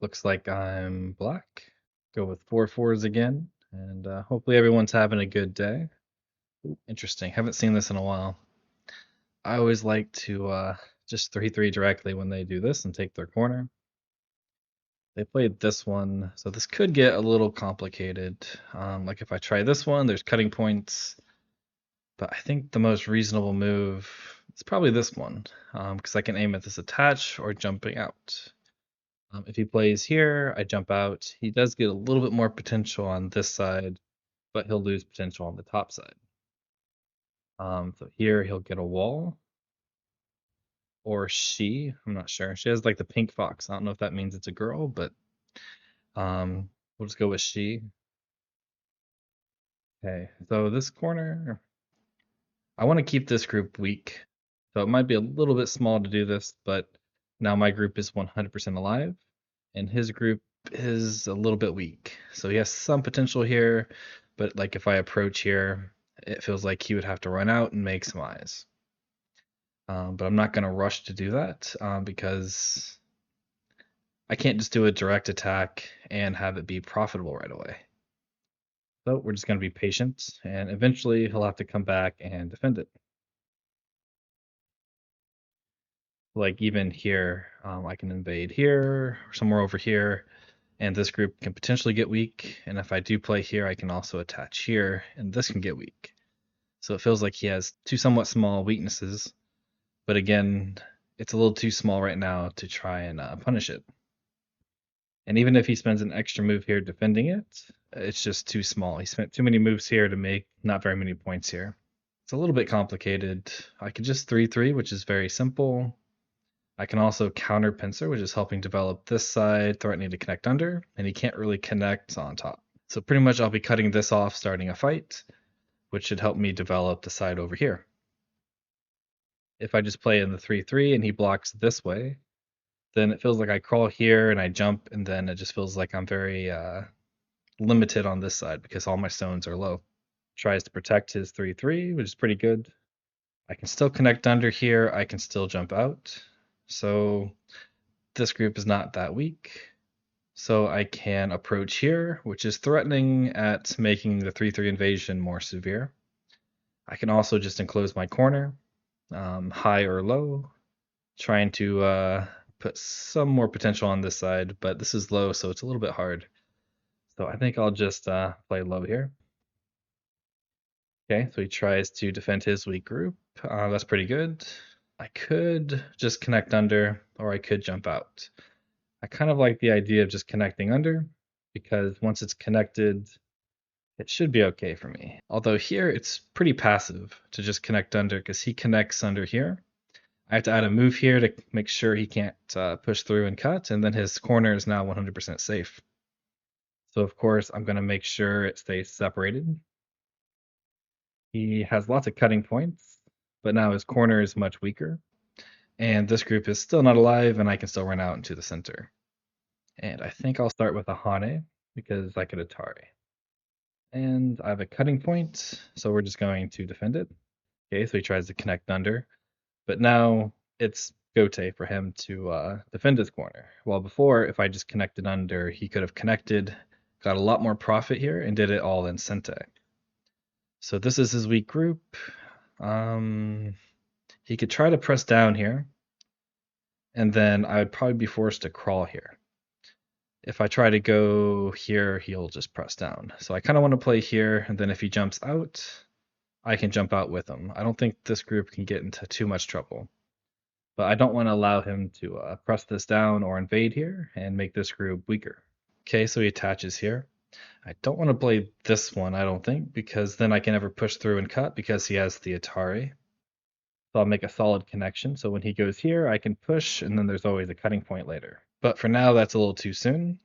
Looks like I'm black. Go with 4 4s again, and hopefully everyone's having a good day. Ooh, interesting. Haven't seen this in a while. I always like to just 3 3 directly when they do this and take their corner. They played this one, so this could get a little complicated. Like if I try this one, there's cutting points, but I think the most reasonable move is probably this one, because I can aim at this attach or jumping out. If he plays here, I jump out. He does get a little bit more potential on this side, but he'll lose potential on the top side. So here he'll get a wall, or she, I'm not sure. She has like the pink fox. I don't know if that means it's a girl, but we'll just go with she. Okay, so this corner, I want to keep this group weak. So it might be a little bit small to do this, but now my group is 100% alive, and his group is a little bit weak. So he has some potential here, but like if I approach here, it feels like he would have to run out and make some eyes. But I'm not going to rush to do that because I can't just do a direct attack and have it be profitable right away. So we're just going to be patient, and eventually he'll have to come back and defend it. Like even here, I can invade here or somewhere over here, and this group can potentially get weak. And if I do play here, I can also attach here, and this can get weak. So it feels like he has two somewhat small weaknesses, but again, it's a little too small right now to try and punish it. And even if he spends an extra move here defending it, it's just too small. He spent too many moves here to make not very many points here. It's a little bit complicated. I could just 3-3, which is very simple. I can also counter pincer, which is helping develop this side, threatening to connect under, and he can't really connect on top. So pretty much I'll be cutting this off, starting a fight, which should help me develop the side over here. If I just play in the 3-3 and he blocks this way, then it feels like I crawl here and I jump, and then it just feels like I'm very limited on this side because all my stones are low. Tries to protect his 3-3, which is pretty good. I can still connect under here. I can still jump out. So this group is not that weak. So I can approach here, which is threatening at making the 3-3 invasion more severe. I can also just enclose my corner, high or low, trying to put some more potential on this side, but this is low, so it's a little bit hard. So I think I'll just play low here. Okay, so he tries to defend his weak group. That's pretty good. I could just connect under, or I could jump out. I kind of like the idea of just connecting under, because once it's connected, it should be okay for me. Although here, it's pretty passive to just connect under, because he connects under here. I have to add a move here to make sure he can't push through and cut, and then his corner is now 100% safe. So of course, I'm going to make sure it stays separated. He has lots of cutting points, but now his corner is much weaker. And this group is still not alive, and I can still run out into the center. And I think I'll start with a Hane, because I could Atari. And I have a cutting point, so we're just going to defend it. Okay, so he tries to connect under, but now it's Gote for him to defend his corner. While before, if I just connected under, he could have connected, got a lot more profit here, and did it all in Sente. So this is his weak group. He could try to press down here, and then I would probably be forced to crawl here. If I try to go here, he'll just press down. So I kind of want to play here, and then if he jumps out, I can jump out with him. I don't think this group can get into too much trouble. But I don't want to allow him to press this down or invade here and make this group weaker. Okay, so he attaches here. I don't want to play this one, I don't think, because then I can never push through and cut because he has the Atari. So I'll make a solid connection. So when he goes here, I can push, and then there's always a cutting point later. But for now, that's a little too soon.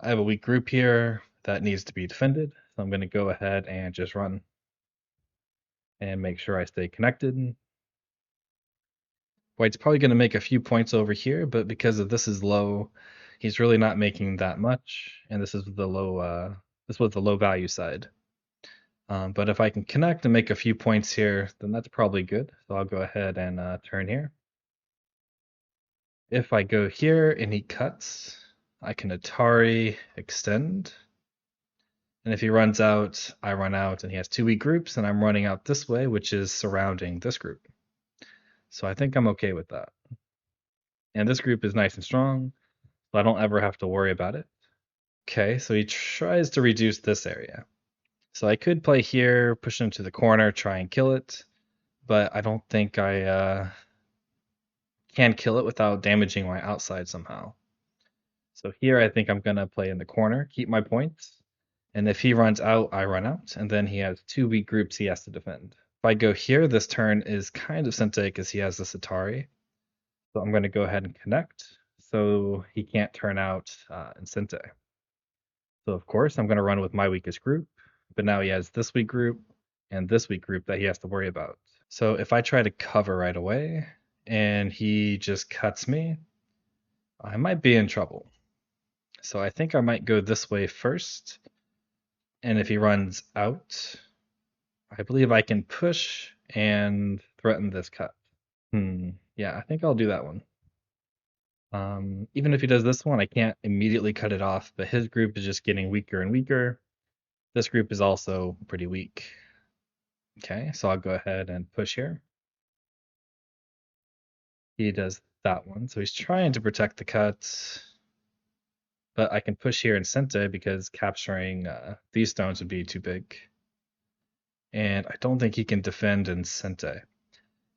I have a weak group here that needs to be defended. So I'm going to go ahead and just run and make sure I stay connected. White's probably going to make a few points over here, but because of this is low, he's really not making that much. And this is the low, this was the low value side. But if I can connect and make a few points here, then that's probably good. So I'll go ahead and turn here. If I go here and he cuts, I can Atari extend. And if he runs out, I run out, and he has 2 weak groups, and I'm running out this way, which is surrounding this group. So I think I'm okay with that. And this group is nice and strong, so I don't ever have to worry about it. Okay, so he tries to reduce this area. So I could play here, push into the corner, try and kill it, but I don't think I can kill it without damaging my outside somehow. So here I think I'm going to play in the corner, keep my points, and if he runs out, I run out, and then he has 2 weak groups he has to defend. If I go here, this turn is kind of Sente because he has this Atari. So I'm going to go ahead and connect so he can't turn out in Sente. So of course I'm going to run with my weakest group, but now he has this weak group and this weak group that he has to worry about. So if I try to cover right away and he just cuts me, I might be in trouble. So I think I might go this way first. And if he runs out, I believe I can push and threaten this cut. Yeah, I think I'll do that one. Even if he does this one, I can't immediately cut it off, but his group is just getting weaker and weaker. This group is also pretty weak. Okay, so I'll go ahead and push here. He does that one, so he's trying to protect the cuts, but I can push here in Sente because capturing these stones would be too big. And I don't think he can defend in Sente.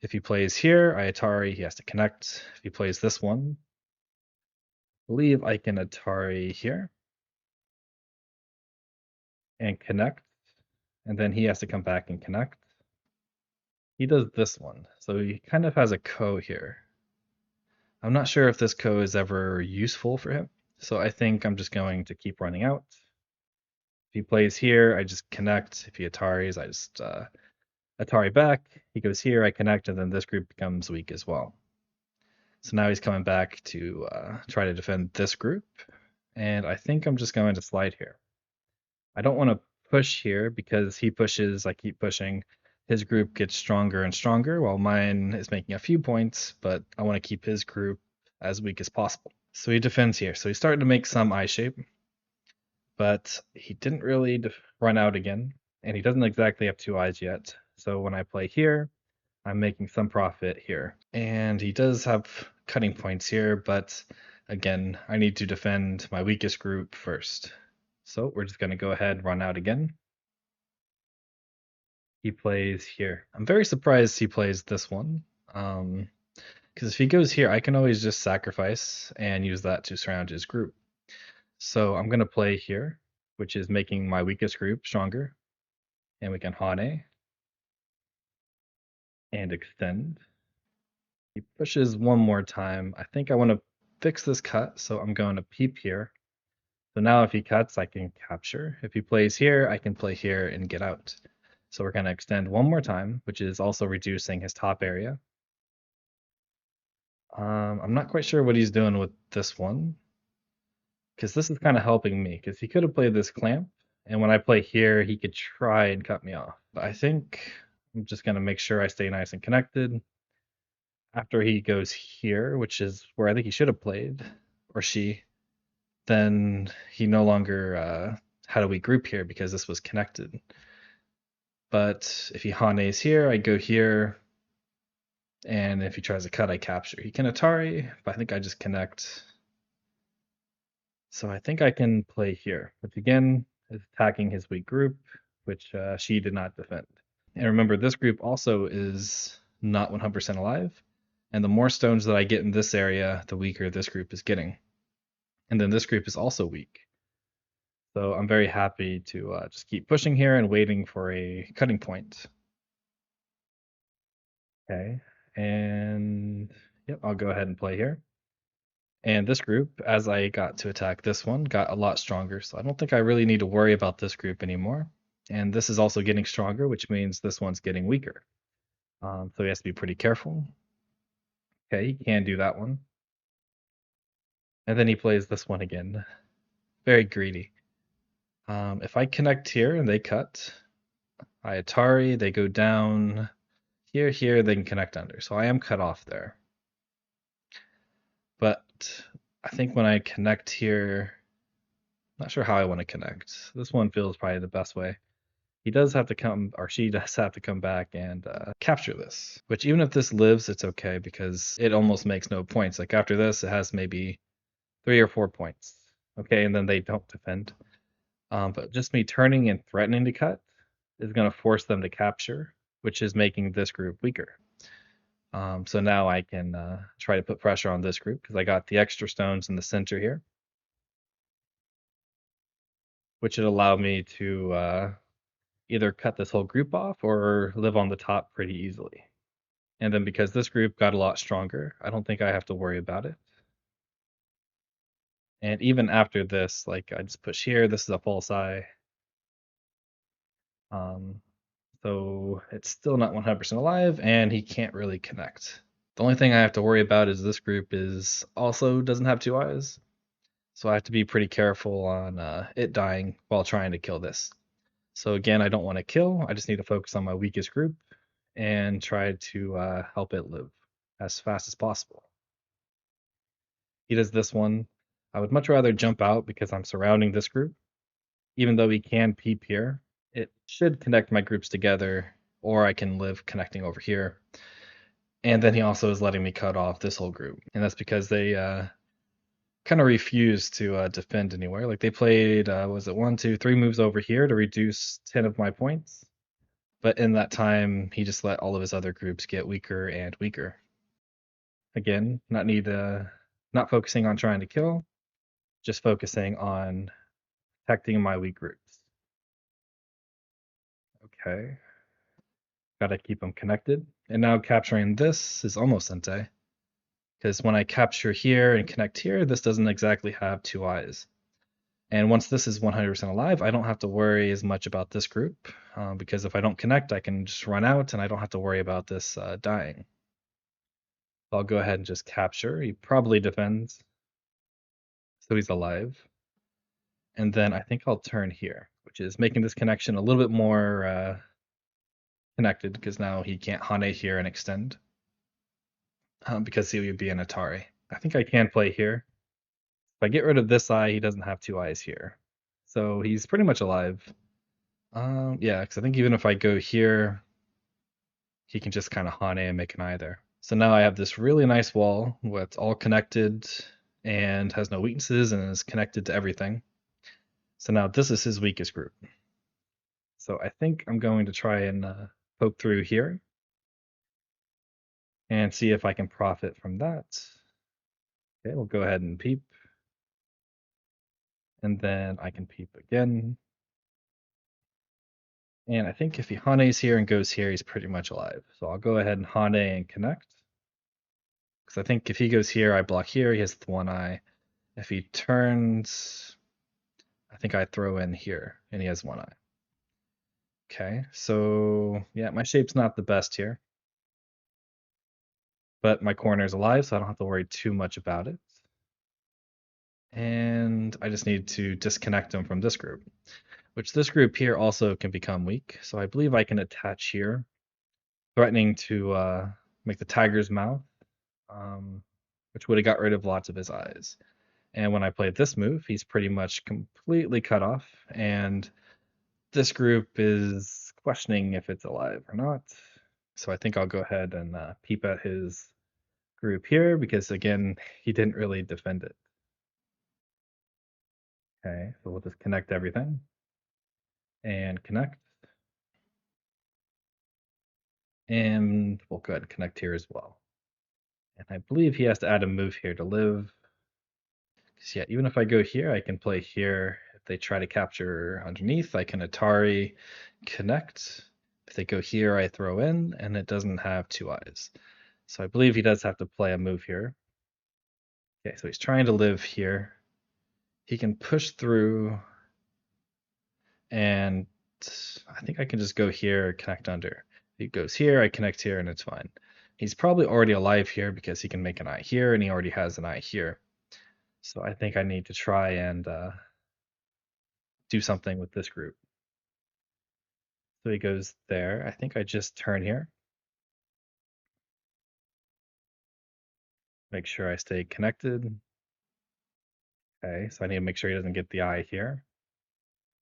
If he plays here, I Atari, he has to connect. If he plays this one, I believe I can Atari here and connect, and then he has to come back and connect. He does this one, so he kind of has a ko here. I'm not sure if this ko is ever useful for him, so I think I'm just going to keep running out. If he plays here, I just connect. If he Ataris, I just Atari back. He goes here, I connect, and then this group becomes weak as well. So now he's coming back to try to defend this group, and I think I'm just going to slide here. I don't want to push here because he pushes, I keep pushing. His group gets stronger and stronger while mine is making a few points, but I want to keep his group as weak as possible. So he defends here. So he's starting to make some eye shape, but he didn't really run out again, and he doesn't exactly have 2 eyes yet. So when I play here, I'm making some profit here. And he does have cutting points here, but again, I need to defend my weakest group first. So we're just going to go ahead and run out again. He plays here. I'm very surprised he plays this one. Because if he goes here, I can always just sacrifice and use that to surround his group. So I'm going to play here, which is making my weakest group stronger. And we can Hane and extend. He pushes one more time. I think I want to fix this cut, so I'm going to peep here. So now if he cuts, I can capture. If he plays here, I can play here and get out. So we're going to extend one more time, which is also reducing his top area. I'm not quite sure what he's doing with this one, because this is kind of helping me, because he could have played this clamp, and when I play here, he could try and cut me off. But I think I'm just going to make sure I stay nice and connected. After he goes here, which is where I think he should have played, or she, then he no longer had a weak group here because this was connected. But if he Hanes here, I go here, and if he tries to cut, I capture. He can Atari, but I think I just connect. So I think I can play here, which again is attacking his weak group, which she did not defend. And remember, this group also is not 100% alive, and the more stones that I get in this area, the weaker this group is getting. And then this group is also weak. So I'm very happy to just keep pushing here and waiting for a cutting point. Okay, and yep, I'll go ahead and play here. And this group, as I got to attack this one, got a lot stronger. So I don't think I really need to worry about this group anymore. And this is also getting stronger, which means this one's getting weaker. So he has to be pretty careful. Okay, he can do that one. And then he plays this one again. Very greedy. If I connect here and they cut, I Atari, they go down here, they can connect under. So I am cut off there. But I think when I connect here, not sure how I want to connect. This one feels probably the best way. He does have to come, or she does have to come back and capture this. Which even if this lives, it's okay because it almost makes no points. Like after this, it has maybe 3 or 4 points. Okay, and then they don't defend. But just me turning and threatening to cut is going to force them to capture, which is making this group weaker. So now I can try to put pressure on this group because I got the extra stones in the center here, which would allow me to either cut this whole group off or live on the top pretty easily. And then because this group got a lot stronger, I don't think I have to worry about it. And even after this, like I just push here, this is a false eye. Um, so it's still not 100% alive, and he can't really connect. The only thing I have to worry about is this group is also doesn't have 2 eyes. So I have to be pretty careful on it dying while trying to kill this. So again, I don't want to kill. I just need to focus on my weakest group and try to help it live as fast as possible. He does this one. I would much rather jump out because I'm surrounding this group. Even though he can peep here, it should connect my groups together, or I can live connecting over here. And then he also is letting me cut off this whole group. And that's because they kind of refused to defend anywhere. Like they played, was it 1, 2, 3 moves over here to reduce 10 of my points? But in that time, he just let all of his other groups get weaker and weaker. Again, not focusing on trying to kill, just focusing on protecting my weak groups. Okay, gotta keep them connected. And now capturing this is almost Sente, because when I capture here and connect here, this doesn't exactly have 2 eyes. And once this is 100% alive, I don't have to worry as much about this group, because if I don't connect, I can just run out and I don't have to worry about this dying. I'll go ahead and just capture. He probably defends, so he's alive. And then I think I'll turn here, which is making this connection a little bit more connected, because now he can't Hane here and extend, because he would be an Atari. I think I can play here. If I get rid of this eye, he doesn't have 2 eyes here. So he's pretty much alive. Yeah, because I think even if I go here, he can just kind of Hane and make an eye there. So now I have this really nice wall that's all connected and has no weaknesses and is connected to everything. So now this is his weakest group. So I think I'm going to try and poke through here and see if I can profit from that. Okay, we'll go ahead and peep. And then I can peep again. And I think if he Hane's here and goes here, he's pretty much alive. So I'll go ahead and Hane and connect. Because I think if he goes here, I block here, he has the 1 eye. If he turns, I think I throw in here, and he has 1 eye. Okay, so yeah, my shape's not the best here. But my corner's alive, so I don't have to worry too much about it. And I just need to disconnect him from this group, which this group here also can become weak. So I believe I can attach here, threatening to make the tiger's mouth, which would have got rid of lots of his eyes. And when I played this move, he's pretty much completely cut off, and this group is questioning if it's alive or not. So I think I'll go ahead and peep at his group here because, again, he didn't really defend it. Okay, so we'll just connect everything and connect. And we'll go ahead and connect here as well. And I believe he has to add a move here to live. Because yeah, even if I go here, I can play here. If they try to capture underneath, I can Atari connect. If they go here, I throw in, and it doesn't have 2 eyes. So I believe he does have to play a move here. Okay, so he's trying to live here. He can push through, and I think I can just go here, connect under. He goes here, I connect here, and it's fine. He's probably already alive here because he can make an eye here, and he already has an eye here. So I think I need to try and do something with this group. So he goes there. I think I just turn here. Make sure I stay connected. Okay, so I need to make sure he doesn't get the eye here.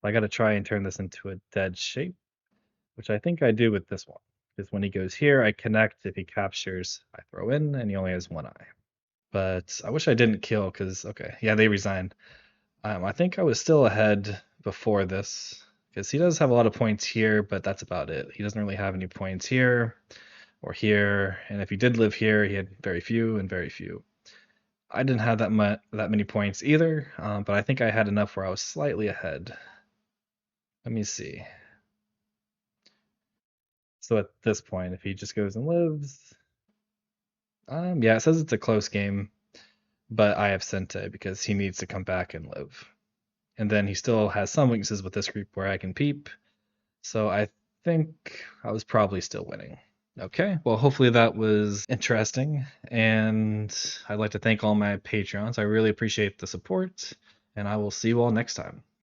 I got to try and turn this into a dead shape, which I think I do with this one. Because when he goes here, I connect. If he captures, I throw in, and he only has one eye. But I wish I didn't kill, because, okay, yeah, they resigned. I think I was still ahead before this, because he does have a lot of points here, but that's about it. He doesn't really have any points here or here, and if he did live here, he had very few and very few. I didn't have that many points either, but I think I had enough where I was slightly ahead. Let me see. So at this point, if he just goes and lives, yeah, it says it's a close game, but I have Sente because he needs to come back and live. And then he still has some weaknesses with this group where I can peep. So I think I was probably still winning. Okay, well, hopefully that was interesting. And I'd like to thank all my Patreons. I really appreciate the support, and I will see you all next time.